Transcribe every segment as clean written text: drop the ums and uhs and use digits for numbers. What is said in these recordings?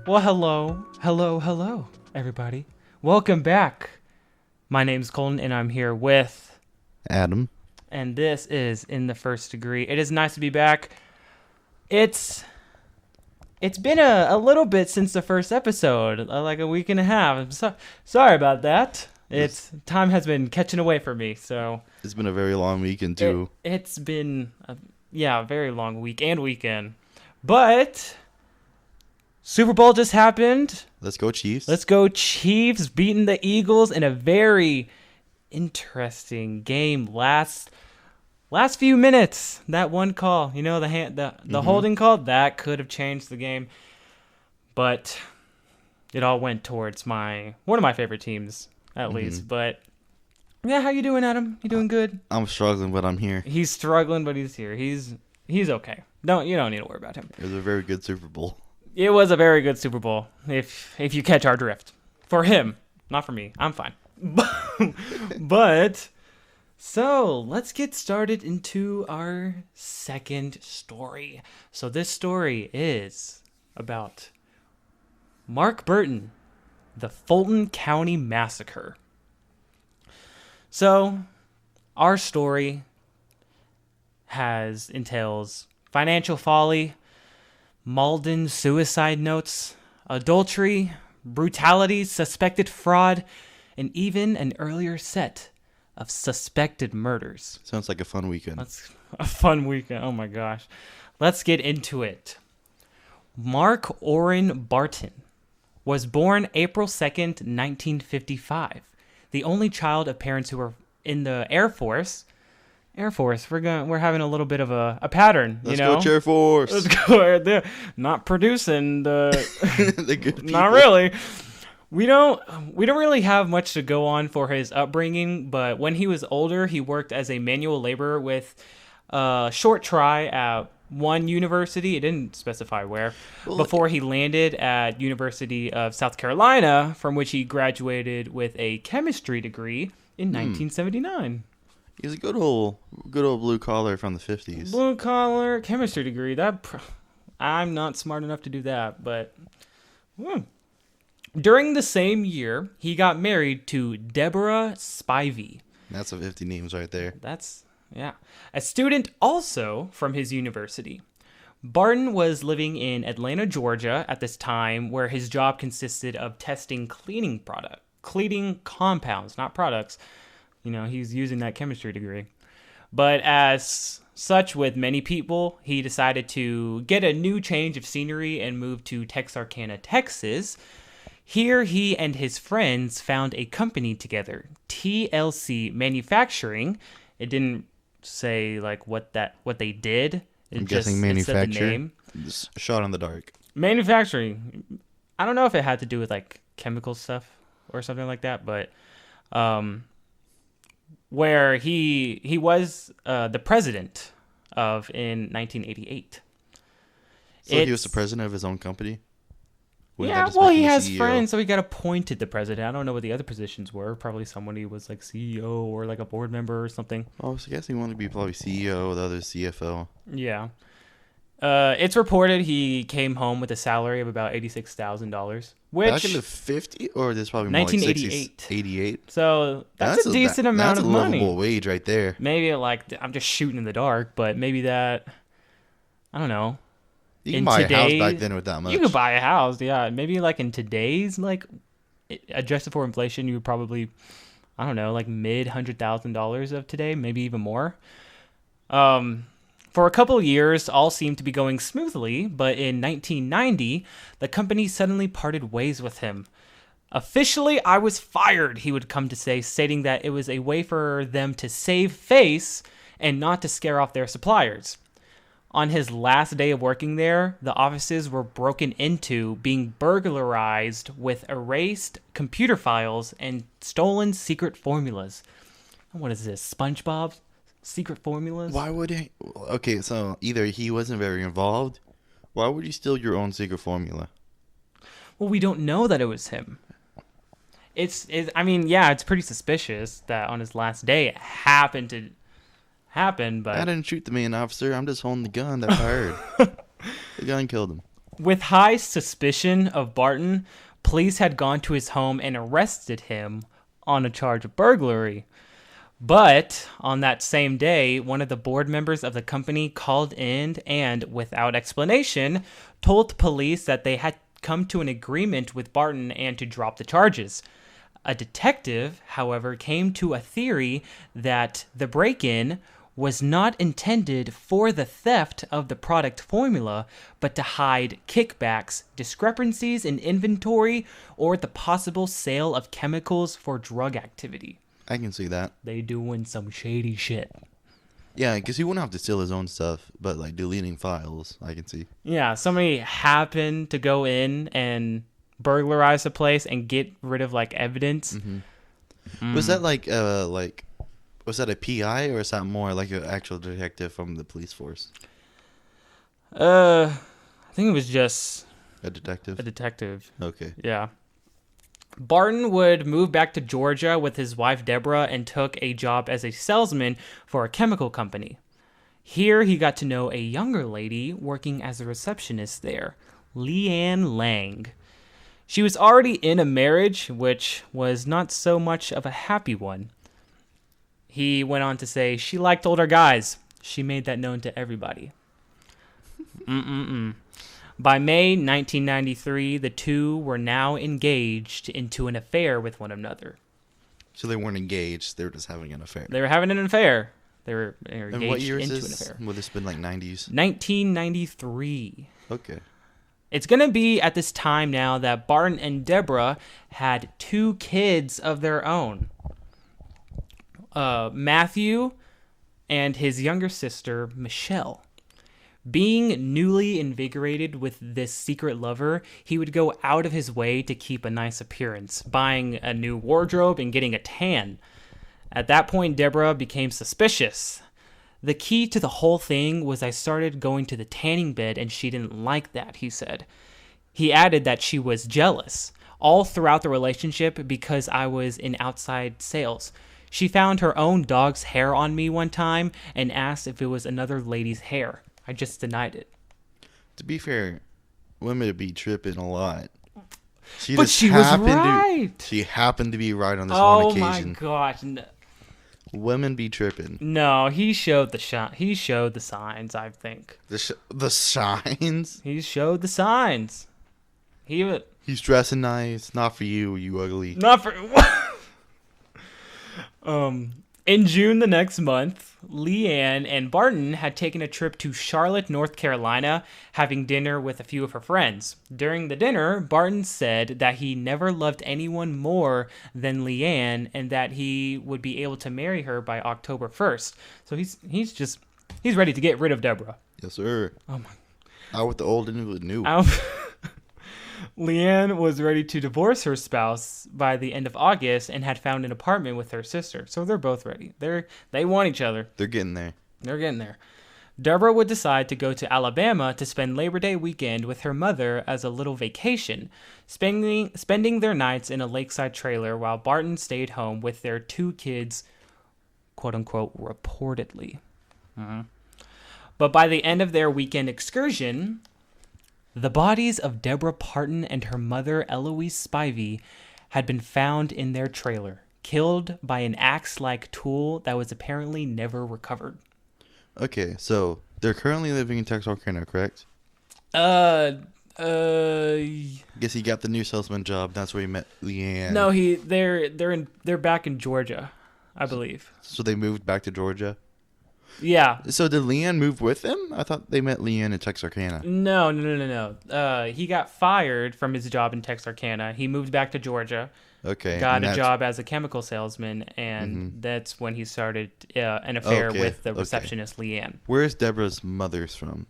Well, hello, everybody. Welcome back. My name's Colton, and I'm here with Adam. And this is In the First Degree. It is nice to be back. It's been a little bit since the first episode, like a week and a half. I'm sorry about that. Time has been catching away from me, so It's been a very long weekend too. It's been a very long week and weekend, but Super Bowl just happened. Let's go Chiefs. Let's go Chiefs, beating the Eagles in a very interesting game. Last few minutes, that one call, the holding call, that could have changed the game. But it all went towards one of my favorite teams, at least. But yeah, how you doing, Adam? You doing good? I'm struggling, but I'm here. He's struggling, but he's here. He's okay. You don't need to worry about him. It was a very good Super Bowl. It was a very good Super Bowl, if you catch our drift. For him, not for me. I'm fine. But so let's get started into our second story. So this story is about Mark Barton, the Fulton County Massacre. So our story entails financial folly, Malden suicide notes, adultery, brutality, suspected fraud, and even an earlier set of suspected murders. Sounds like a fun weekend. That's a fun weekend. Oh my gosh. Let's get into it. Mark Orrin Barton was born April 2nd, 1955. The only child of parents who were in the Air Force. We're having a little bit of a pattern, Let's go Air Force. Let's go. They're not producing the the good people. Not really. We don't really have much to go on for his upbringing, but when he was older, he worked as a manual laborer with a short try at one university. It didn't specify where. Before he landed at University of South Carolina, from which he graduated with a chemistry degree in 1979. He's a good old blue collar from the 50s. Blue collar chemistry degree. I'm not smart enough to do that, but during the same year, he got married to Deborah Spivey. That's a 50 names right there. A student also from his university. Barton was living in Atlanta, Georgia at this time, where his job consisted of testing cleaning compounds, not products. He's using that chemistry degree. But as such with many people, he decided to get a new change of scenery and move to Texarkana, Texas. Here, he and his friends found a company together, TLC Manufacturing. It didn't say what they did. I'm guessing manufacturing. It said the name. Shot in the dark. Manufacturing. I don't know if it had to do with chemical stuff or something like that, but where he was the president of in 1988. So he was the president of his own company? He has friends, so he got appointed the president. I don't know what the other positions were. Probably somebody was CEO or a board member or something. Oh, so I guess he wanted to be probably CEO, the other CFO. Yeah. It's reported he came home with a salary of about $86,000. Back in the 50s? Or this probably more 1988. 88. So that's a decent amount of money. That's a livable wage right there. Maybe I'm just shooting in the dark, but maybe that, I don't know. You can buy a house back then with that much. You could buy a house, yeah. Maybe in today's, adjusted for inflation, you would probably, I don't know, mid $100,000 of today, maybe even more. For a couple of years, all seemed to be going smoothly, but in 1990, the company suddenly parted ways with him. Officially, I was fired, he would come to say, stating that it was a way for them to save face and not to scare off their suppliers. On his last day of working there, the offices were broken into, being burglarized with erased computer files and stolen secret formulas. What is this, SpongeBob? Secret formulas? Why would he? Okay, so either he wasn't very involved. Why would you steal your own secret formula? Well, we don't know that it was him. It's pretty suspicious that on his last day it happened to happen, but I didn't shoot the main officer. I'm just holding the gun that fired. The gun killed him. With high suspicion of Barton, police had gone to his home and arrested him on a charge of burglary. But on that same day, one of the board members of the company called in and, without explanation, told police that they had come to an agreement with Barton and to drop the charges. A detective, however, came to a theory that the break-in was not intended for the theft of the product formula, but to hide kickbacks, discrepancies in inventory, or the possible sale of chemicals for drug activity. I can see that. They doing some shady shit. Yeah, because he wouldn't have to steal his own stuff, but like deleting files, I can see. Yeah, somebody happened to go in and burglarize the place and get rid of like evidence. Mm-hmm. Was that was that a PI or is that more like an actual detective from the police force? I think it was just a detective. A detective. Okay. Yeah. Barton would move back to Georgia with his wife Deborah and took a job as a salesman for a chemical company. Here he got to know a younger lady working as a receptionist there, Leanne Lang. She was already in a marriage, which was not so much of a happy one. He went on to say she liked older guys. She made that known to everybody. By May 1993, the two were now engaged into an affair with one another. So they weren't engaged; they were just having an affair. They were having an affair. They were engaged and what year is into this? an affair. Would this been like 90s? 1993. Okay. It's going to be at this time now that Barton and Deborah had 2 kids of their own. Matthew and his younger sister, Michelle. Being newly invigorated with this secret lover, he would go out of his way to keep a nice appearance, buying a new wardrobe and getting a tan. At that point, Deborah became suspicious. The key to the whole thing was I started going to the tanning bed and she didn't like that, he said. He added that she was jealous all throughout the relationship because I was in outside sales. She found her own dog's hair on me one time and asked if it was another lady's hair. I just denied it. To be fair, women would be tripping a lot. She was right. She happened to be right on this one occasion. Oh my god. No. Women be tripping. No, he showed the He showed the signs, I think. The signs? He showed the signs. He's dressing nice. Not for you, you ugly. Not for... In June the next month, Leanne and Barton had taken a trip to Charlotte, North Carolina, having dinner with a few of her friends. During the dinner, Barton said that he never loved anyone more than Leanne and that he would be able to marry her by October 1st. So he's ready to get rid of Deborah. Yes, sir. Oh my. Out with the old and with the new. Leanne was ready to divorce her spouse by the end of August and had found an apartment with her sister. So they're both ready. They want each other. They're getting there. They're getting there. Deborah would decide to go to Alabama to spend Labor Day weekend with her mother as a little vacation, spending their nights in a lakeside trailer while Barton stayed home with their 2 kids, quote-unquote, reportedly. But by the end of their weekend excursion... The bodies of Deborah Barton and her mother, Eloise Spivey, had been found in their trailer, killed by an axe-like tool that was apparently never recovered. Okay, so they're currently living in Texarkana, correct? I guess he got the new salesman job. That's where he met Leanne. No, they're back in Georgia, I believe. So they moved back to Georgia? Yeah. So did Leanne move with him? I thought they met Leanne in Texarkana. No. He got fired from his job in Texarkana. He moved back to Georgia. Okay. Got a job as a chemical salesman, and that's when he started an affair with the receptionist, Leanne. Where's Deborah's mother's from?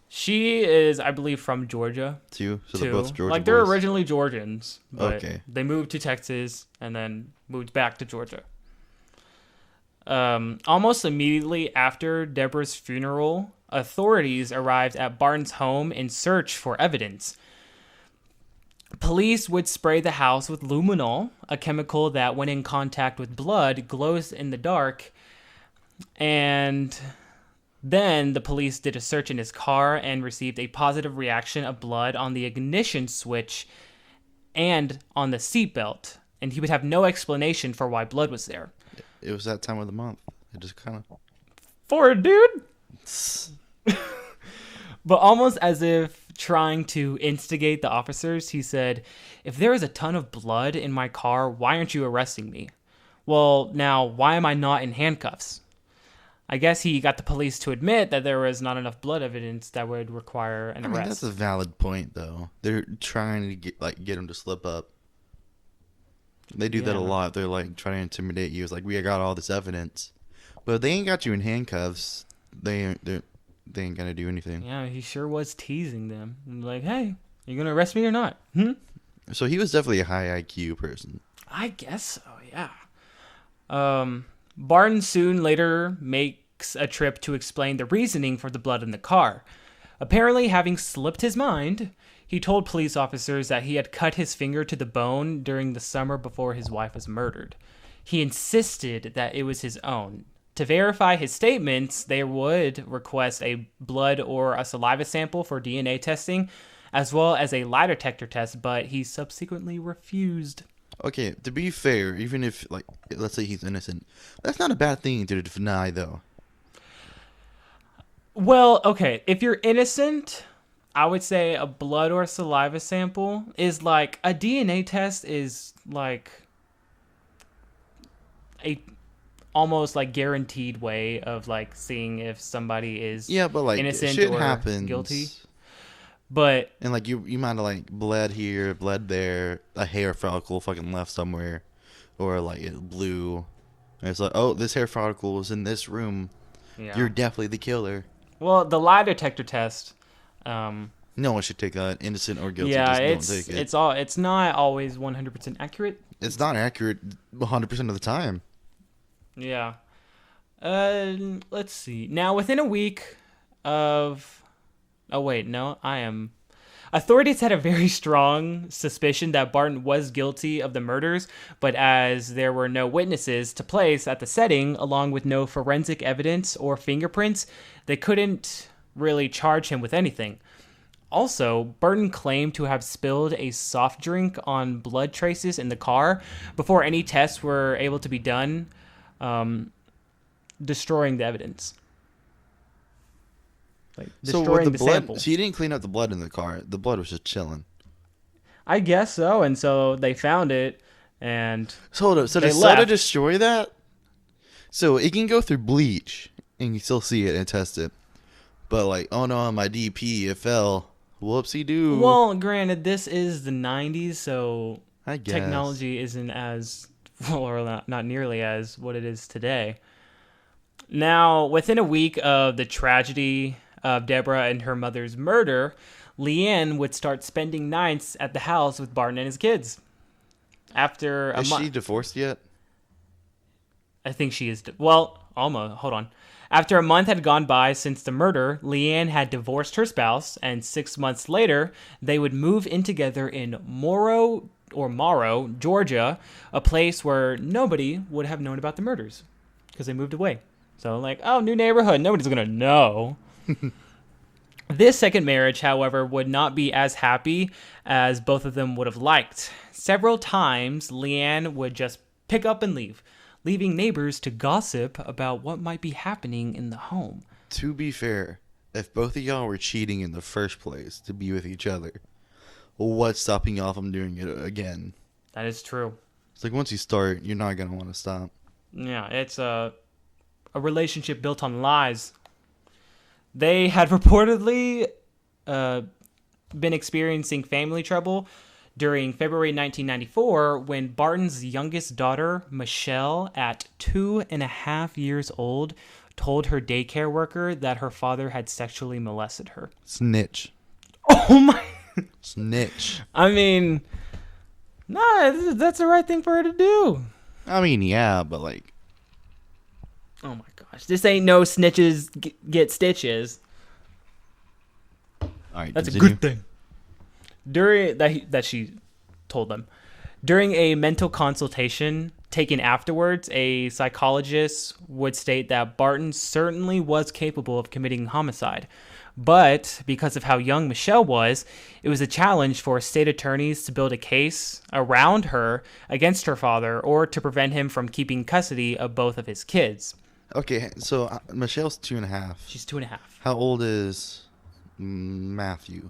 She is, I believe, from Georgia. Too? So they're both Georgia they're boys? originally Georgians, but they moved to Texas and then moved back to Georgia. Almost immediately after Deborah's funeral, authorities arrived at Barton's home in search for evidence. Police would spray the house with luminol, a chemical that, when in contact with blood, glows in the dark. And Then the police did a search in his car and received a positive reaction of blood on the ignition switch and on the seatbelt, and he would have no explanation for why blood was there. It was that time of the month. It just kind of... For a dude? But almost as if trying to instigate the officers, he said, "If there is a ton of blood in my car, why aren't you arresting me? Well, now, why am I not in handcuffs?" I guess he got the police to admit that there was not enough blood evidence that would require an arrest. That's a valid point, though. They're trying to get him to slip up. They do that a lot. They're like trying to intimidate you. It's like, we got all this evidence, but if they ain't got you in handcuffs, they ain't gonna do anything. Yeah, he sure was teasing them. Like, hey, you gonna arrest me or not? So he was definitely a high IQ person. I guess so, yeah. Barton soon later makes a trip to explain the reasoning for the blood in the car. Apparently, having slipped his mind, he told police officers that he had cut his finger to the bone during the summer before his wife was murdered. He insisted that it was his own. To verify his statements, they would request a blood or a saliva sample for DNA testing, as well as a lie detector test, but he subsequently refused. Okay, to be fair, even if, like, let's say he's innocent, that's not a bad thing to deny, though. Well, okay, if you're innocent, I would say a blood or saliva sample is like, a DNA test is like a almost like guaranteed way of like seeing if somebody is but like innocent shit or happens. Guilty. But and like you might have like bled here, bled there, a hair follicle fucking left somewhere, or like it blew. And it's like, oh, this hair follicle was in this room. Yeah. You're definitely the killer. Well, the lie detector test. No one should take that, innocent or guilty. Yeah, just don't take it. It's not always 100% accurate. It's not accurate 100% of the time. Yeah. Let's see. Now, within a week of... Oh, wait, no, Authorities had a very strong suspicion that Barton was guilty of the murders, but as there were no witnesses to place at the setting, along with no forensic evidence or fingerprints, they couldn't really charge him with anything. Also, Barton claimed to have spilled a soft drink on blood traces in the car before any tests were able to be done, destroying the evidence. Like destroying the sample. So you didn't clean up the blood in the car. The blood was just chilling. I guess so, and so they found it, and so hold up. So did soda destroy that? So it can go through bleach, and you still see it and test it. But like, oh no, on my DP, it fell. Whoopsie-doo. Well, granted, this is the 90s, so I guess technology isn't as, well, or not nearly as what it is today. Now, within a week of the tragedy of Deborah and her mother's murder, Leanne would start spending nights at the house with Barton and his kids. After a month... Is she divorced yet? I think she is... Well, almost. Hold on. After a month had gone by since the murder, Leanne had divorced her spouse, and 6 months later, they would move in together in Morrow, Georgia, a place where nobody would have known about the murders because they moved away. So, like, oh, new neighborhood. Nobody's going to know. This second marriage, however, would not be as happy as both of them would have liked. Several times, Leanne would just pick up and leave, leaving neighbors to gossip about what might be happening in the home. To be fair, if both of y'all were cheating in the first place to be with each other, what's stopping y'all from doing it again? That is true. It's like once you start, you're not going to want to stop. Yeah, it's a relationship built on lies. They had reportedly been experiencing family trouble during February 1994 when Barton's youngest daughter, Michelle, at 2.5 years old, told her daycare worker that her father had sexually molested her. Snitch. Oh my... Snitch. I mean, nah, that's the right thing for her to do. I mean, yeah, but like... Oh my gosh. This ain't no snitches get stitches. All right, that's continue. A good thing. During that she told them. During a mental consultation, taken afterwards, a psychologist would state that Barton certainly was capable of committing homicide. But because of how young Michelle was, it was a challenge for state attorneys to build a case around her against her father or to prevent him from keeping custody of both of his kids. Okay, so Michelle's 2.5. She's 2.5. How old is Matthew?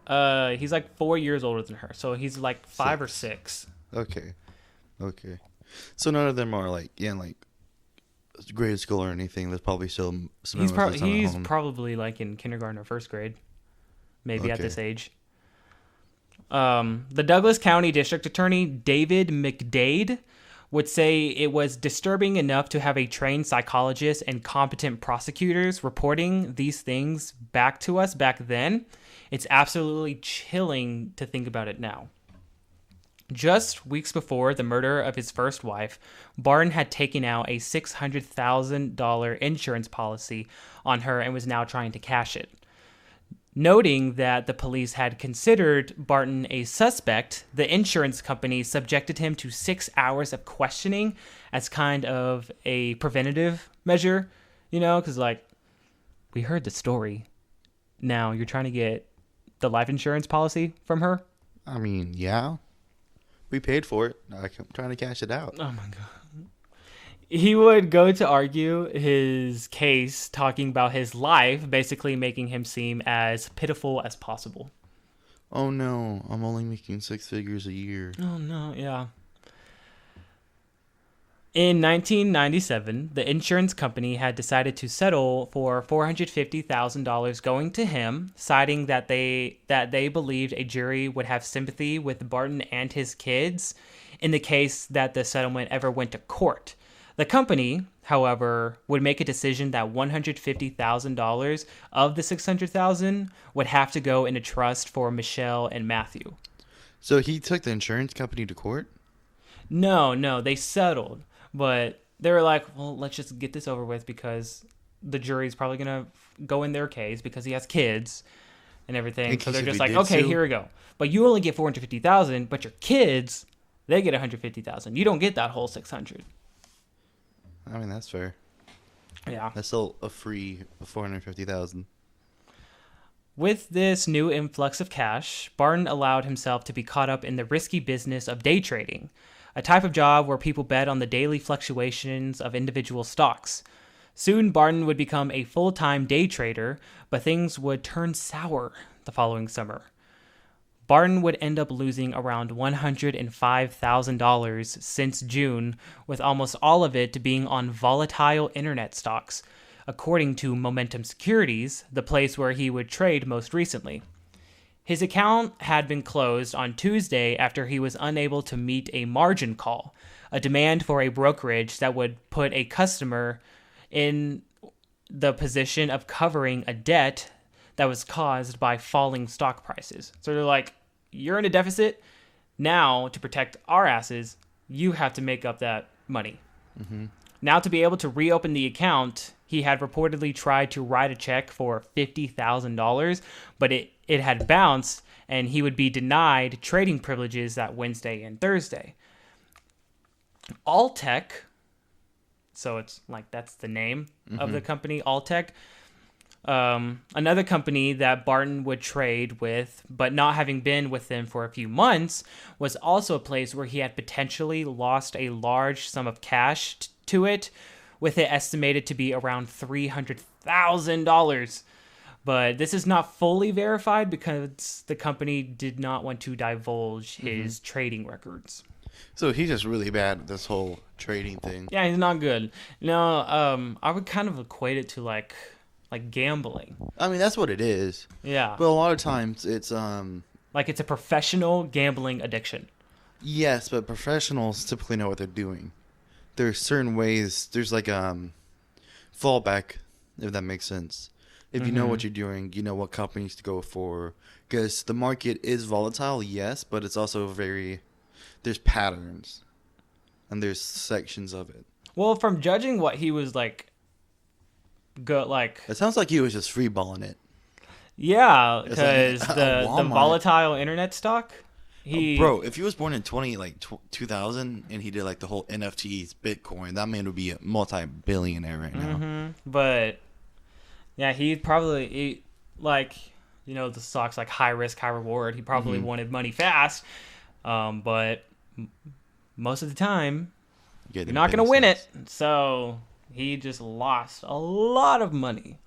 He's like 4 years older than her, so he's like 5 or 6. Okay. So none of them are like grade school or anything. There's probably still some. He's probably like in kindergarten or first grade, maybe at this age. The Douglas County District Attorney David McDade would say it was disturbing enough to have a trained psychologist and competent prosecutors reporting these things back to us back then. It's absolutely chilling to think about it now. Just weeks before the murder of his first wife, Barton had taken out a $600,000 insurance policy on her and was now trying to cash it. Noting that the police had considered Barton a suspect, the insurance company subjected him to 6 hours of questioning as kind of a preventative measure, because we heard the story. Now you're trying to get the life insurance policy from her? I mean, yeah. We paid for it. I'm trying to cash it out. Oh, my God. He would go to argue his case, talking about his life, basically making him seem as pitiful as possible. Oh, no. I'm only making 6 figures a year. Oh, no. Yeah. In 1997, the insurance company had decided to settle for $450,000 going to him, citing that they believed a jury would have sympathy with Barton and his kids in the case that the settlement ever went to court. The company, however, would make a decision that $150,000 of the $600,000 would have to go in a trust for Michelle and Matthew. So he took the insurance company to court? No, they settled. But they were like, well, let's just get this over with because the jury's probably going to go in their case because he has kids and everything. So they're just like, okay, here we go. But you only get $450,000, but your kids, they get $150,000. You don't get that whole $600,000. I mean, that's fair. Yeah. That's still a free $450,000. With this new influx of cash, Barton allowed himself to be caught up in the risky business of day trading, a type of job where people bet on the daily fluctuations of individual stocks. Soon, Barton would become a full-time day trader, but things would turn sour the following summer. Barton would end up losing around $105,000 since June, with almost all of it being on volatile internet stocks, according to Momentum Securities, the place where he would trade most recently. His account had been closed on Tuesday after he was unable to meet a margin call, a demand for a brokerage that would put a customer in the position of covering a debt that was caused by falling stock prices. So they're like, you're in a deficit. Now, to protect our asses, you have to make up that money. Mm-hmm. Now, to be able to reopen the account, he had reportedly tried to write a check for $50,000, but it had bounced, and he would be denied trading privileges that Wednesday and Thursday. Alltech, so it's like that's the name of the company, Alltech, another company that Barton would trade with, but not having been with them for a few months, was also a place where he had potentially lost a large sum of cash to it, with it estimated to be around $300,000. But this is not fully verified because the company did not want to divulge his trading records. So he's just really bad at this whole trading thing. Yeah, he's not good. No, I would kind of equate it to like gambling. I mean, that's what it is. Yeah. But a lot of times it's like it's a professional gambling addiction. Yes, but professionals typically know what they're doing. There's certain ways. There's like fallback, if that makes sense. If you know what you're doing, you know what companies to go for. Because the market is volatile, yes, but it's also there's patterns. And there's sections of it. Well, from judging what he was it sounds like he was just freeballing it. Yeah, because like the volatile internet stock. Bro, if he was born in 2000 and he did like the whole NFTs, Bitcoin, that man would be a multi-billionaire right now. But yeah, he'd probably the stocks like high risk, high reward. He probably wanted money fast, but most of the time you're not going to win it. So he just lost a lot of money.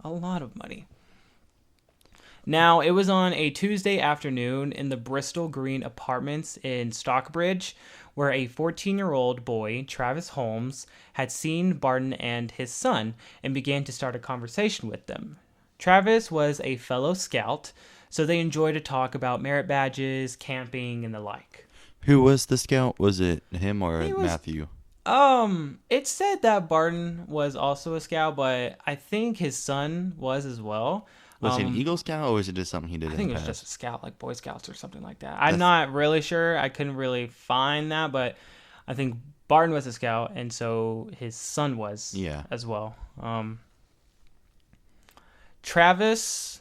Now, it was on a Tuesday afternoon in the Bristol Green Apartments in Stockbridge, where a 14-year-old boy, Travis Holmes, had seen Barton and his son and began to start a conversation with them. Travis was a fellow scout, so they enjoyed to talk about merit badges, camping, and the like. Who was the scout? Was it him or Matthew? It said that Barton was also a scout, but I think his son was as well. Was he an Eagle Scout, or was it just something he did? I think it was just a scout, like Boy Scouts or something like that. I'm not really sure. I couldn't really find that, but I think Barton was a scout, and so his son was as well. Travis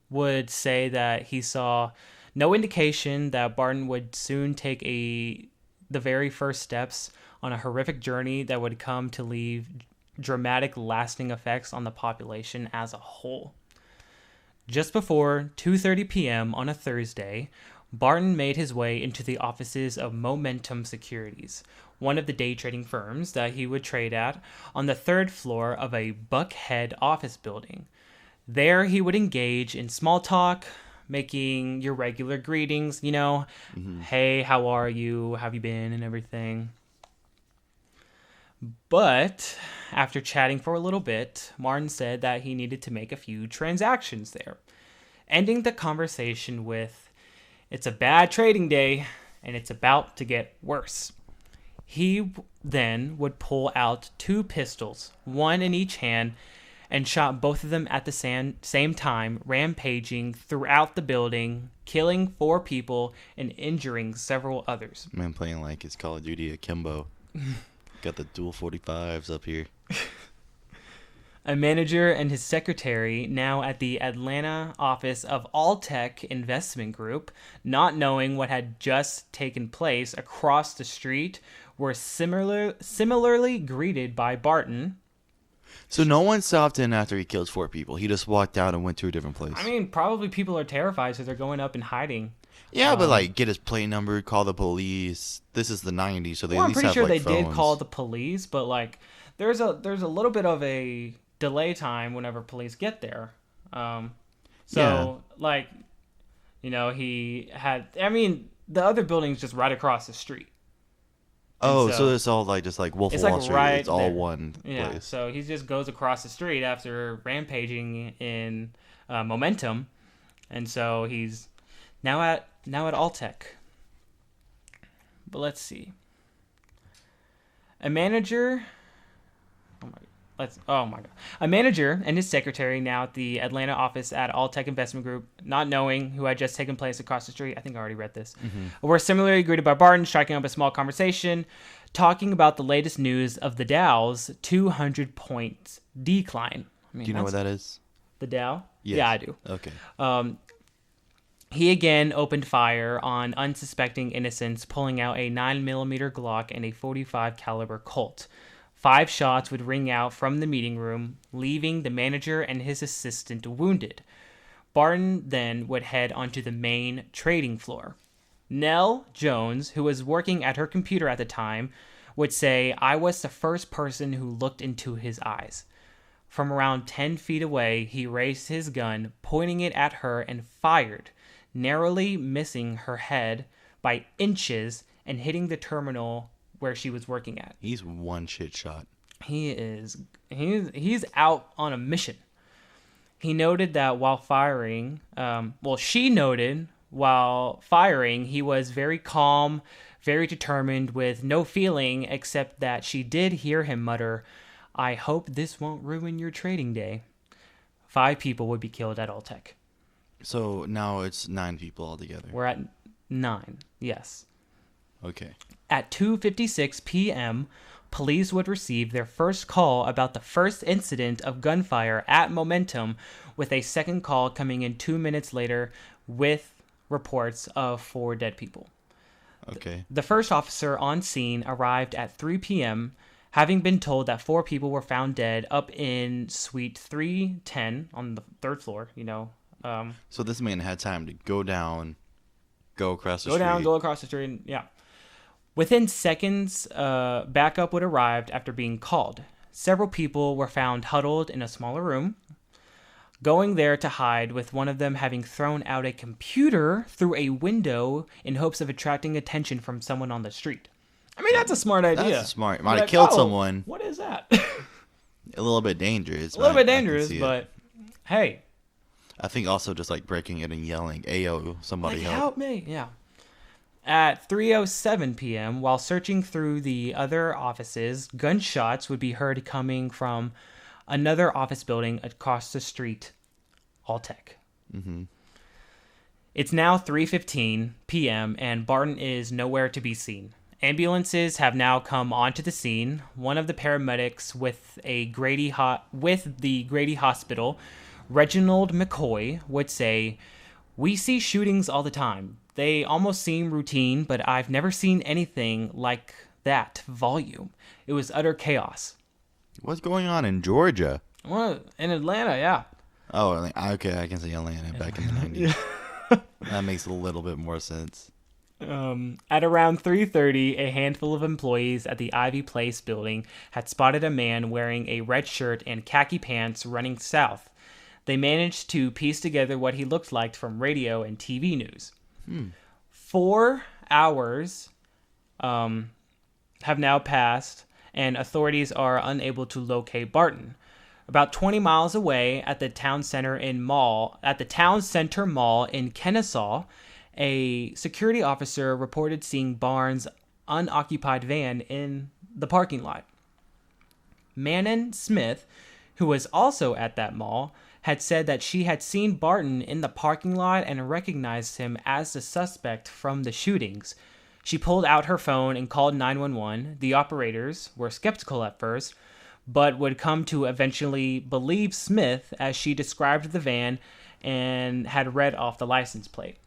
would say that he saw no indication that Barton would soon take the very first steps on a horrific journey that would come to leave dramatic lasting effects on the population as a whole. Just before 2:30 p.m. on a Thursday, Barton made his way into the offices of Momentum Securities, one of the day trading firms that he would trade at, on the third floor of a Buckhead office building. There he would engage in small talk, making your regular greetings, hey, how are you, how have you been, and everything. But after chatting for a little bit, Martin said that he needed to make a few transactions there, ending the conversation with, "It's a bad trading day, and it's about to get worse." He then would pull out 2 pistols, one in each hand, and shot both of them at the same time, rampaging throughout the building, killing 4 people and injuring several others. Man playing like it's Call of Duty Akimbo. Got the dual 45s up here. A manager and his secretary, now at the Atlanta office of Alltech Investment Group, not knowing what had just taken place across the street, were similarly greeted by Barton. So no one stopped in after he killed 4 people. He just walked out and went to a different place. I mean, probably people are terrified, so they're going up and hiding. Yeah, but get his plate number, call the police. This is the 90s, so they at I'm least pretty have sure they phones. did call the police, but there's a little bit of a delay time whenever police get there. He had. I mean, the other building's just right across the street. Oh, so it's all just like Wolf of Wall Street. Right it's all there. one place. Yeah, so he just goes across the street after rampaging in Momentum, and so he's now at Alltech. But let's see. A manager. A manager and his secretary, now at the Atlanta office at Alltech Investment Group, not knowing who had just taken place across the street, I think I already read this, were similarly greeted by Barton, striking up a small conversation, talking about the latest news of the Dow's 200-point decline. Do you know what that is? The Dow? Yes. Yeah, I do. Okay. He again opened fire on unsuspecting innocents, pulling out a 9mm Glock and a .45 caliber Colt. 5 shots would ring out from the meeting room, leaving the manager and his assistant wounded. Barton then would head onto the main trading floor. Nell Jones, who was working at her computer at the time, would say, "I was the first person who looked into his eyes." From around 10 feet away, he raised his gun, pointing it at her, and fired, narrowly missing her head by inches and hitting the terminal where she was working at. He's one shit shot. He's out on a mission. He noted that while firing, she noted while firing, he was very calm, very determined, with no feeling, except that she did hear him mutter, "I hope this won't ruin your trading day." 5 people would be killed at Alltech. So now it's 9 people altogether. We're at 9, yes. Okay. At 2:56 p.m., police would receive their first call about the first incident of gunfire at Momentum, with a second call coming in 2 minutes later with reports of 4 dead people. Okay. The first officer on scene arrived at 3 p.m., having been told that 4 people were found dead up in Suite 310 on the 3rd floor, So this man had time to go down, go across the Go street. down, go across the street, yeah. Within seconds, backup would arrive after being called. Several people were found huddled in a smaller room, going there to hide, with one of them having thrown out a computer through a window in hopes of attracting attention from someone on the street. I mean, that's a smart idea. That's smart. Might have killed someone. What is that? A little bit dangerous. A little bit dangerous, but hey. I think also just like breaking it and yelling, "Ayo, somebody help me." Yeah. At 3:07 p.m., while searching through the other offices, gunshots would be heard coming from another office building across the street, Alltech. Mm-hmm. It's now 3:15 p.m. and Barton is nowhere to be seen. Ambulances have now come onto the scene. One of the paramedics with the Grady Hospital, Reginald McCoy, would say, "We see shootings all the time. They almost seem routine, but I've never seen anything like that volume. It was utter chaos." What's going on in Georgia? Well, in Atlanta, yeah. Oh, okay, I can see Atlanta back in the 90s. That makes a little bit more sense. At around 3:30, a handful of employees at the Ivy Place building had spotted a man wearing a red shirt and khaki pants running south. They managed to piece together what he looked like from radio and TV news. 4 hours have now passed, and authorities are unable to locate Barton. About 20 miles away at the Town Center Mall in Kennesaw, a security officer reported seeing Barnes' unoccupied van in the parking lot. Manon Smith, who was also at that mall, had said that she had seen Barton in the parking lot and recognized him as the suspect from the shootings. She pulled out her phone and called 911. The operators were skeptical at first, but would come to eventually believe Smith as she described the van and had read off the license plate.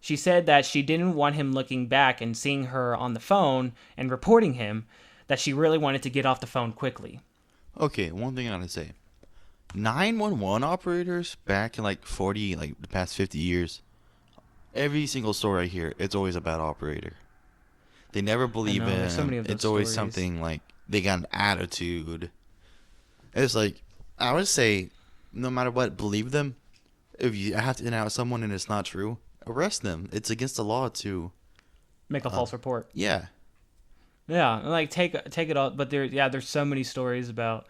She said that she didn't want him looking back and seeing her on the phone and reporting him, that she really wanted to get off the phone quickly. Okay, one thing I gotta say. 911 operators back in the past 50 years, every single story I hear, it's always a bad operator. They never believe in. So many of those it's always stories. something like they got an attitude. It's like, I would say, no matter what, believe them. If you have to in out someone and it's not true, arrest them. It's against the law to make a false report. Yeah. Yeah, like take it all. But there's so many stories about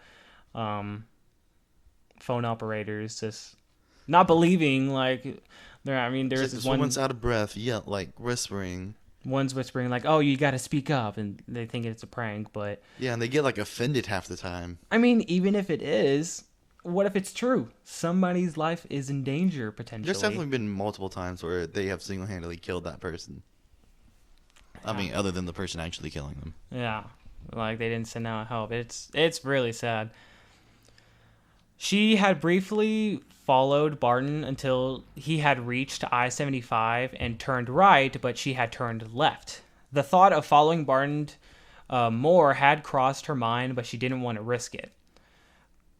phone operators just not believing. Like there's this one. Someone's out of breath, whispering. One's whispering like, "Oh, you got to speak up," and they think it's a prank. But yeah, and they get offended half the time. I mean, even if it is, what if it's true? Somebody's life is in danger potentially. There's definitely been multiple times where they have single-handedly killed that person. I mean, other than the person actually killing them. Yeah, like they didn't send out help. It's really sad. She had briefly followed Barton until he had reached I-75 and turned right, but she had turned left. The thought of following Barton more had crossed her mind, but she didn't want to risk it.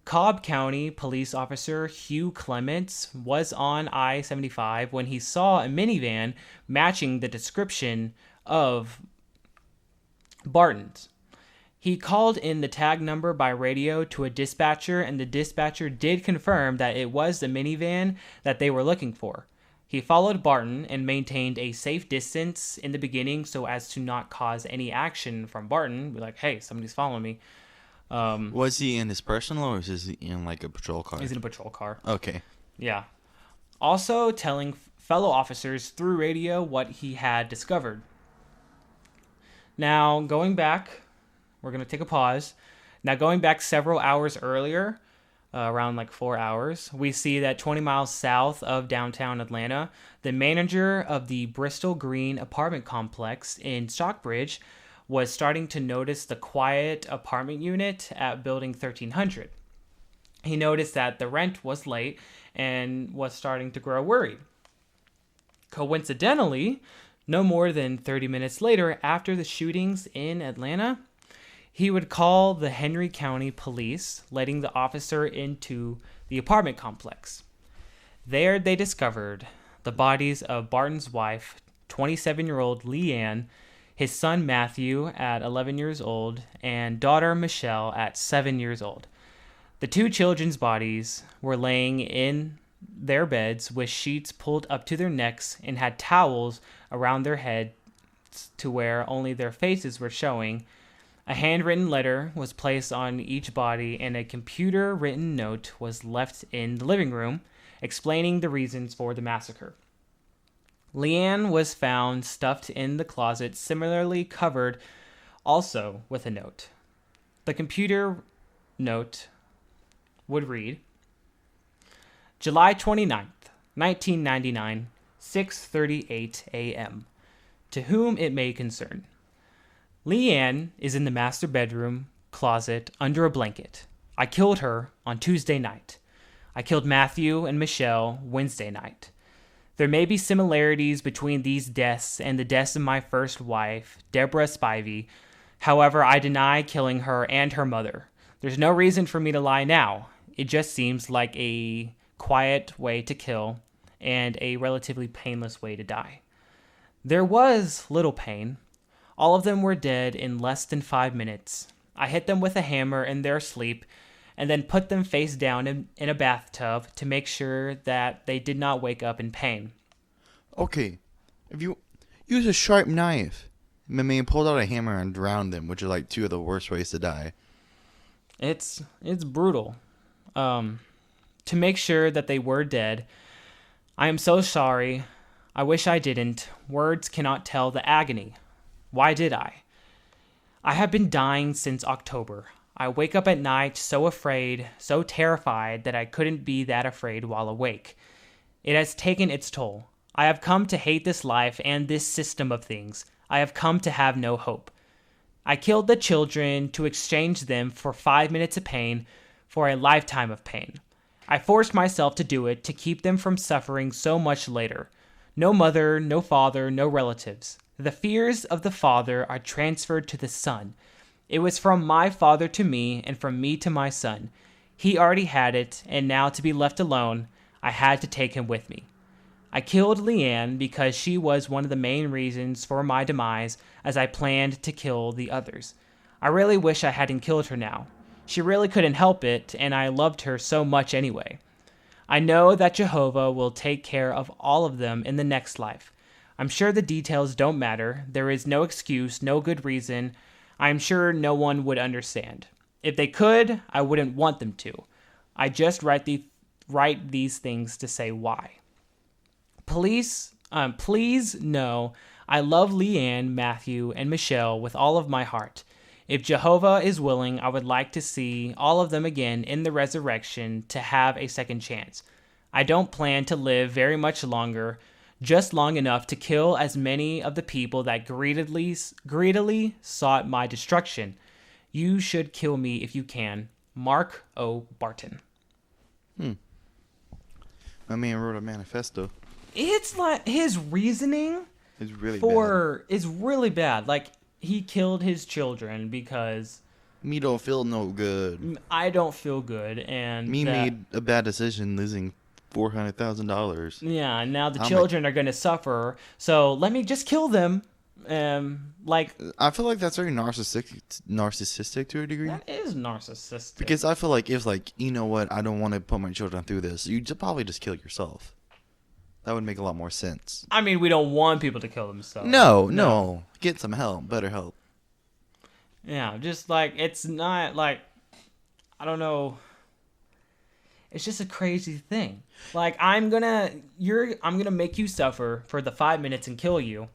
Cobb County police officer Hugh Clements was on I-75 when he saw a minivan matching the description of Barton's. He called in the tag number by radio to a dispatcher, and the dispatcher did confirm that it was the minivan that they were looking for. He followed Barton and maintained a safe distance in the beginning so as to not cause any action from Barton. Be like, hey, somebody's following me. Was he in his personal or was he in a patrol car? He's in a patrol car. Okay. Yeah. Also telling fellow officers through radio what he had discovered. Now, going back, we're going to take a pause. Now, going back several hours earlier, around 4 hours, we see that 20 miles south of downtown Atlanta, the manager of the Bristol Green apartment complex in Stockbridge was starting to notice the quiet apartment unit at building 1300. He noticed that the rent was late and was starting to grow worried. Coincidentally, no more than 30 minutes later, after the shootings in Atlanta, he would call the Henry County Police, letting the officer into the apartment complex. There they discovered the bodies of Barton's wife, 27-year-old Leanne, his son Matthew at 11 years old, and daughter Michelle at 7 years old. The two children's bodies were laying in their beds with sheets pulled up to their necks and had towels around their heads to where only their faces were showing. A handwritten letter was placed on each body, and a computer-written note was left in the living room explaining the reasons for the massacre. Leanne was found stuffed in the closet, similarly covered, also with a note. The computer note would read, July 29th, 1999, 6:38 a.m. To whom it may concern. Leanne is in the master bedroom closet under a blanket. I killed her on Tuesday night. I killed Matthew and Michelle Wednesday night. There may be similarities between these deaths and the deaths of my first wife, Deborah Spivey. However, I deny killing her and her mother. There's no reason for me to lie now. It just seems like a quiet way to kill and a relatively painless way to die. There was little pain. All of them were dead in less than 5 minutes. I hit them with a hammer in their sleep and then put them face down in a bathtub to make sure that they did not wake up in pain. Okay, if you use a sharp knife, I mean, pulled out a hammer and drowned them, which are like two of the worst ways to die. It's brutal. To make sure that they were dead, I am so sorry. I wish I didn't. Words cannot tell the agony. Why did I? I have been dying since October. I wake up at night so afraid, so terrified that I couldn't be that afraid while awake. It has taken its toll. I have come to hate this life and this system of things. I have come to have no hope. I killed the children to exchange them for 5 minutes of pain for a lifetime of pain. I forced myself to do it to keep them from suffering so much later. No mother, no father, no relatives. The fears of the father are transferred to the son. It was from my father to me and from me to my son. He already had it, and now to be left alone, I had to take him with me. I killed Leanne because she was one of the main reasons for my demise, as I planned to kill the others. I really wish I hadn't killed her now. She really couldn't help it, and I loved her so much anyway. I know that Jehovah will take care of all of them in the next life. I'm sure the details don't matter. There is no excuse, no good reason. I'm sure no one would understand. If they could, I wouldn't want them to. I just write these things to say why. Please know I love Leanne, Matthew, and Michelle with all of my heart. If Jehovah is willing, I would like to see all of them again in the resurrection to have a second chance. I don't plan to live very much longer, just long enough to kill as many of the people that greedily sought my destruction. You should kill me if you can. Mark O. Barton. My man wrote a manifesto. It's like his reasoning It's really is really bad. Like, he killed his children because me don't feel no good. I don't feel good, and made a bad decision losing $400,000. Yeah, and now the children are going to suffer. So let me just kill them. I feel like that's very narcissistic to a degree. That is narcissistic. Because I feel like if, like, you know what, I don't want to put my children through this, you'd probably just kill yourself. That would make a lot more sense. I mean, we don't want people to kill themselves. No. Get some help. Better help. Yeah, just like, it's not like, I don't know. It's just a crazy thing. Like, I'm gonna make you suffer for the 5 minutes and kill you,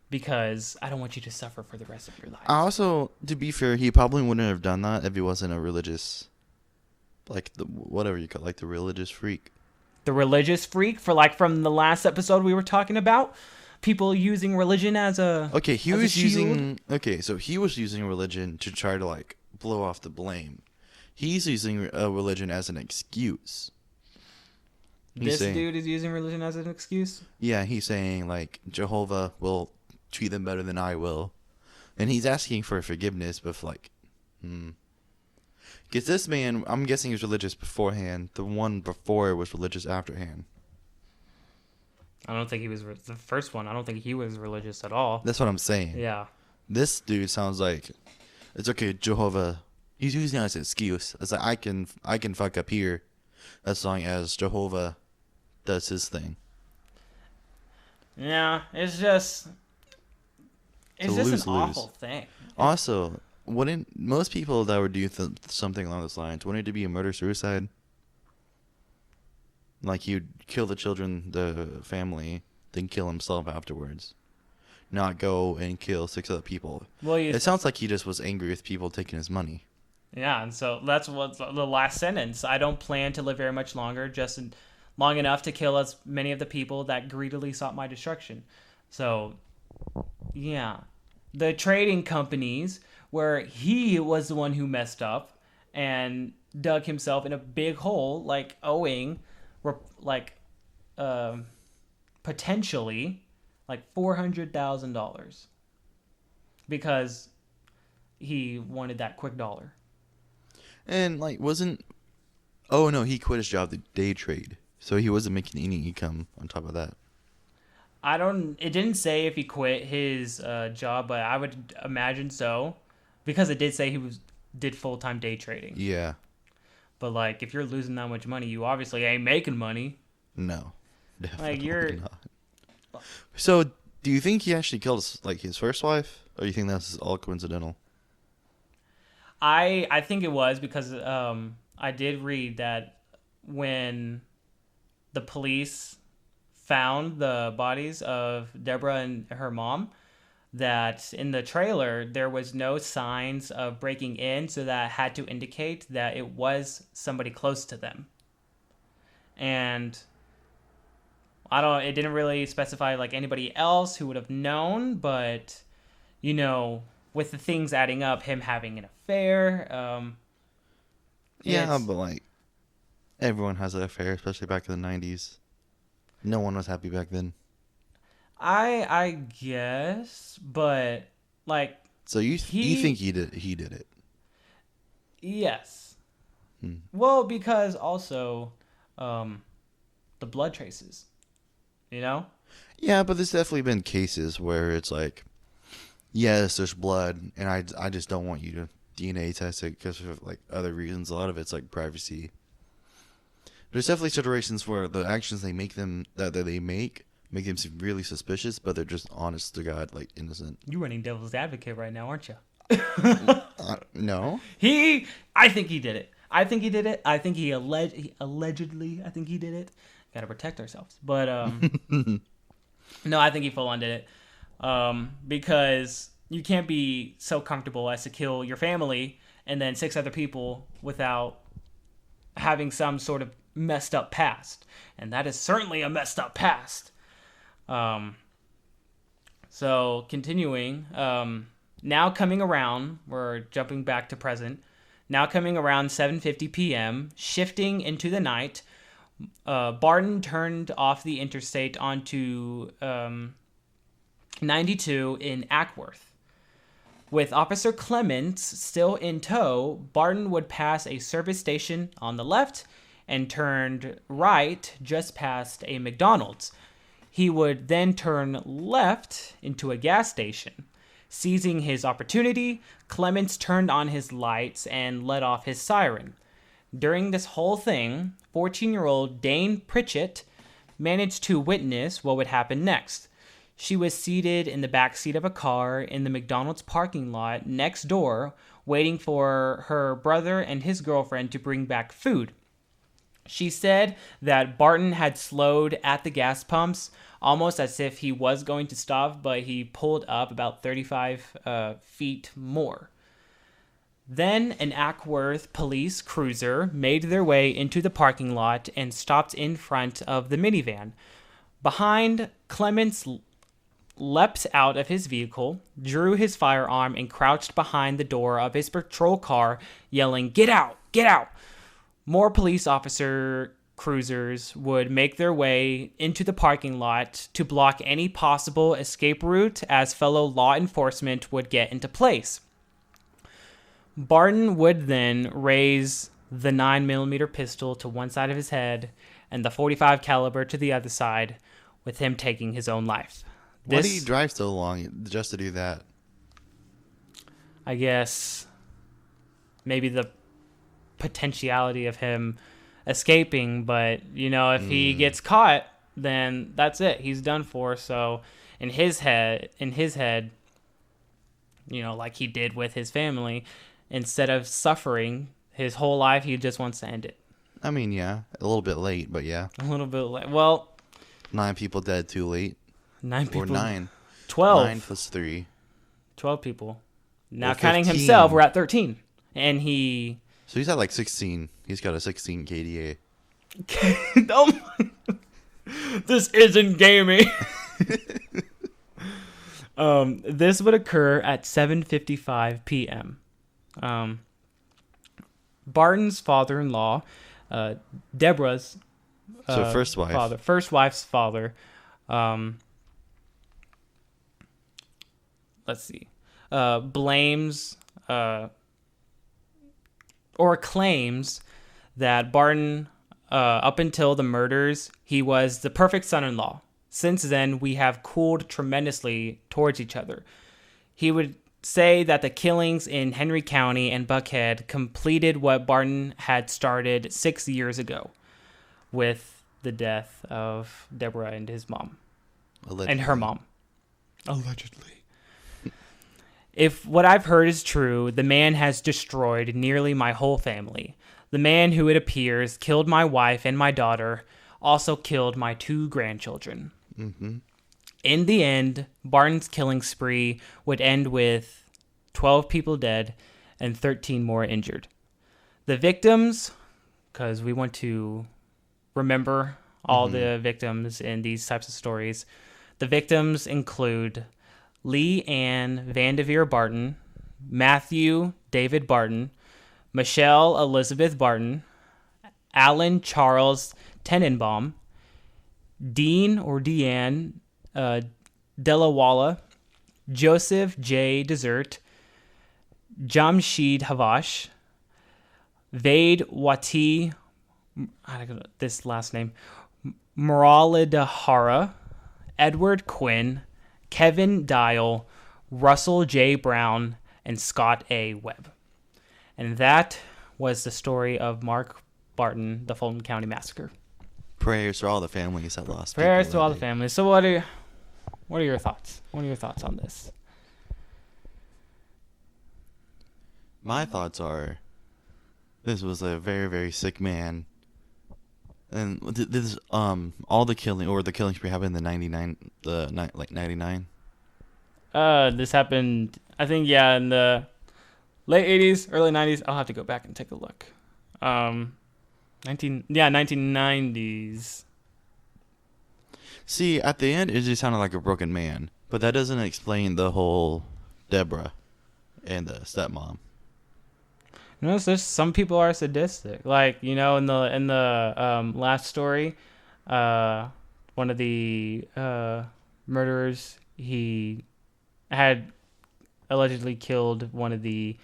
because I don't want you to suffer for the rest of your life. Also, to be fair, he probably wouldn't have done that if he wasn't a religious, whatever you call, the religious freak. The religious freak from the last episode we were talking about, people using religion as a so he was using religion to try to blow off the blame. He's using a religion as an excuse. This dude is using religion as an excuse? Yeah, he's saying, like, Jehovah will treat them better than I will. And he's asking for forgiveness, but, like, Because this man, I'm guessing he was religious beforehand. The one before was religious afterhand. I don't think he was the first one. I don't think he was religious at all. That's what I'm saying. Yeah. This dude sounds like, it's okay, Jehovah. He's using it as an excuse. It's like, I can fuck up here as long as Jehovah does his thing. Yeah, it's just an awful thing. Also, wouldn't most people that would do something along those lines, wouldn't it be a murder-suicide? Like, he'd kill the children, the family, then kill himself afterwards. Not go and kill 6 other people. Well, it sounds like he just was angry with people taking his money. Yeah, and so that's what's the last sentence. I don't plan to live very much longer, just long enough to kill as many of the people that greedily sought my destruction. So, yeah. The trading companies, where he was the one who messed up and dug himself in a big hole, like owing, potentially, like $400,000 because he wanted that quick dollar. And, like, oh no, he quit his job to day trade, so he wasn't making any income on top of that. It didn't say if he quit his job, but I would imagine so, because it did say he did full-time day trading. Yeah. But, like, if you're losing that much money, you obviously ain't making money. No, definitely not. So, do you think he actually killed his first wife, or do you think that's all coincidental? I think it was because I did read that when the police found the bodies of Deborah and her mom, that in the trailer there was no signs of breaking in, so that had to indicate that it was somebody close to them. And it didn't really specify like anybody else who would have known, but with the things adding up, him having an affair. Yeah, but like everyone has an affair, especially back in the 90s. No one was happy back then. I guess, but like. So you think he did it? Yes. Well, because also, the blood traces. Yeah, but there's definitely been cases where it's like, yes, there's blood, and I just don't want you to DNA test it because of like other reasons. A lot of it's like privacy. There's definitely situations where the actions they make them seem really suspicious, but they're just honest to God, like innocent. You're running devil's advocate right now, aren't you? No. I think he did it. I think he allegedly. I think he did it. Got to protect ourselves, but no, I think he full on did it. Because you can't be so comfortable as to kill your family and then 6 other people without having some sort of messed up past. And that is certainly a messed up past. So continuing, now coming around, we're jumping back to present. Now coming around 7:50 p.m., shifting into the night, Barton turned off the interstate onto 92 in Ackworth. With Officer Clements still in tow, Barton would pass a service station on the left and turned right just past a McDonald's. He would then turn left into a gas station. Seizing his opportunity, Clements turned on his lights and let off his siren. During this whole thing, 14-year-old Dane Pritchett managed to witness what would happen next. She was seated in the back seat of a car in the McDonald's parking lot next door, waiting for her brother and his girlfriend to bring back food. She said that Barton had slowed at the gas pumps, almost as if he was going to stop, but he pulled up about 35 feet more. Then an Ackworth police cruiser made their way into the parking lot and stopped in front of the minivan. Behind, Clements leapt out of his vehicle, drew his firearm, and crouched behind the door of his patrol car, yelling, "Get out! Get out!" More police officers cruisers would make their way into the parking lot to block any possible escape route as fellow law enforcement would get into place. Barton would then raise the 9mm pistol to one side of his head and the .45 caliber to the other side, with him taking his own life. Why do you drive so long just to do that? I guess maybe the potentiality of him escaping, but if he gets caught, then that's it. He's done for. So in his head, like he did with his family, instead of suffering his whole life, he just wants to end it. I mean, yeah, a little bit late, but yeah. A little bit late. Well, 9 people dead too late. 9 people. Or 9. 12. 9 plus 3. 12 people. Now Or counting 15. himself, we're at 13. And he... So he's at like 16. He's got a 16 KDA. Oh my... This isn't gaming. This would occur at 7:55 p.m. Barton's father-in-law, Deborah's first wife. First wife's father. Let's see. Blames or claims that Barton, up until the murders, he was the perfect son-in-law. Since then, we have cooled tremendously towards each other. He would say that the killings in Henry County and Buckhead completed what Barton had started 6 years ago with the death of Deborah and his mom. Allegedly. And her mom. Allegedly. If what I've heard is true, the man has destroyed nearly my whole family. The man who, it appears, killed my wife and my daughter also killed my 2 grandchildren. Mm-hmm. In the end, Barton's killing spree would end with 12 people dead and 13 more injured. The victims, because we want to remember all the victims in these types of stories, the victims include Lee Ann Vanderveer Barton, Matthew David Barton, Michelle Elizabeth Barton, Alan Charles Tenenbaum, Dean or Deanne Delawala, Joseph J. Desert, Jamshid Havash, Vade Wati, I don't know this last name, Muralidhara, Edward Quinn, Kevin Dial, Russell J. Brown, and Scott A. Webb. And that was the story of Mark Barton, the Fulton County Massacre. Prayers to all the families that lost. Prayers to all the families. So what are your thoughts? What are your thoughts on this? My thoughts are, this was a very, very sick man. And this all the killing or the killing spree happened in the 99. This happened, I think, in the late 80s, early 90s. I'll have to go back and take a look. 1990s. See, at the end, it just sounded like a broken man, but that doesn't explain the whole Deborah and the stepmom. There's some people are sadistic. Like, in the last story, one of the murderers, he had allegedly killed one of the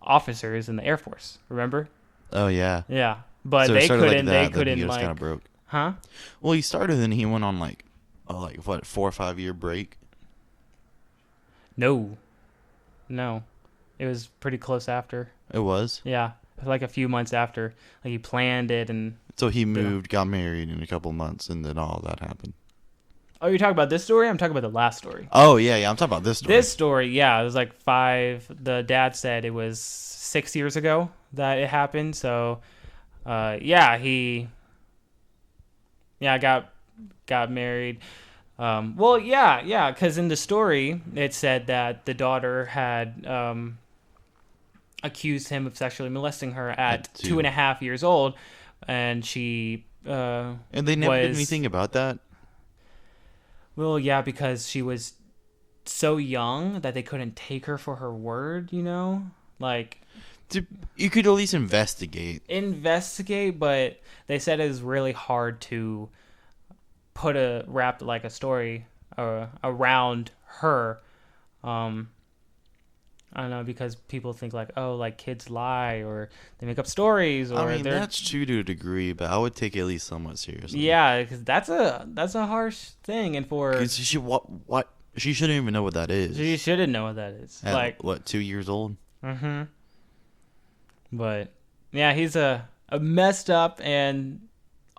officers in the Air Force. Remember? Oh yeah. Yeah, but So they it started couldn't. like that, They couldn't then he was like. kind of broke. Huh? Well, he started and he went on like 4 or 5 year break. No. It was pretty close after. It was. Yeah, like a few months after. Like he planned it and. So he moved, got married in a couple months, and then all that happened. Oh, you're talking about this story? I'm talking about the last story. Oh yeah, I'm talking about this story. This story, yeah, it was like 5. The dad said it was 6 years ago that it happened. So, he got married. Because in the story it said that the daughter had accused him of sexually molesting her at 2.5 years old, and she and they never did anything about that. Well, yeah, because she was so young that they couldn't take her for her word, like. You could at least investigate. But they said it was really hard to wrap like a story around her. I don't know, because people think like, oh, like kids lie or they make up stories. Or I mean, that's true to a degree, but I would take it at least somewhat seriously. Yeah, because that's a harsh thing, and for she shouldn't even know what that is. She shouldn't know what that is. At, like what, 2 years old? Mm-hmm. But yeah, he's a messed up and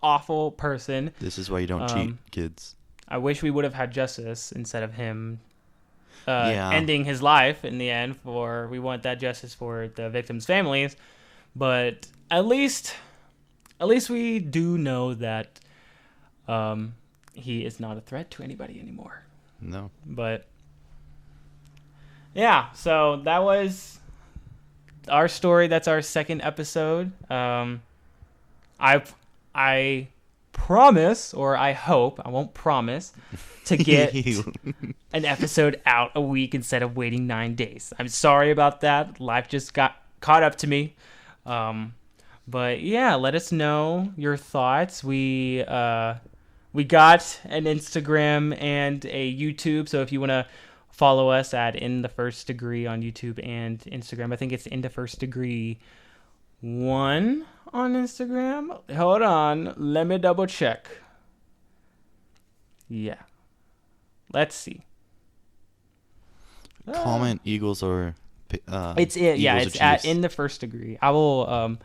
awful person. This is why you don't cheat, kids. I wish we would have had justice instead of him ending his life in the end. We want that justice for the victims' families, but at least we do know that he is not a threat to anybody anymore. No. But yeah, so that was our story. That's our second episode. I promise, or I hope, I won't promise, to get an episode out a week instead of waiting 9 days. I'm sorry about that. Life just got caught up to me. But yeah, let us know your thoughts. We got an Instagram and a YouTube, so if you want to follow us at In the First Degree on YouTube and Instagram. I think it's In the First Degree 1 on Instagram. Hold on, let me double check. Yeah, let's see. Comment Eagles or it's it. Yeah, it's at In the First Degree. I will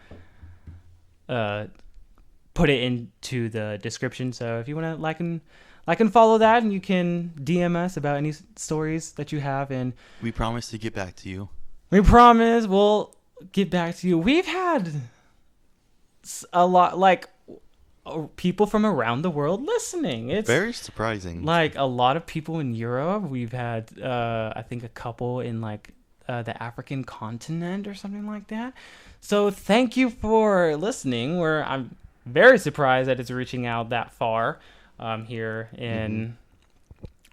put it into the description. So if you want to like and follow that, and you can DM us about any stories that you have, and we promise to get back to you. We promise we'll get back to you. We've had a lot, like, people from around the world listening. It's very surprising. Like a lot of people in Europe. We've had I think a couple in like the African continent or something like that. So thank you for listening. I'm very surprised that it's reaching out that far here in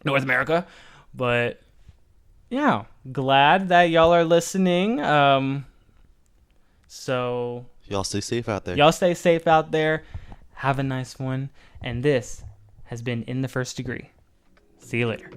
North America. But yeah, glad that y'all are listening. So y'all stay safe out there. Have a nice one. And this has been In the First Degree. See you later.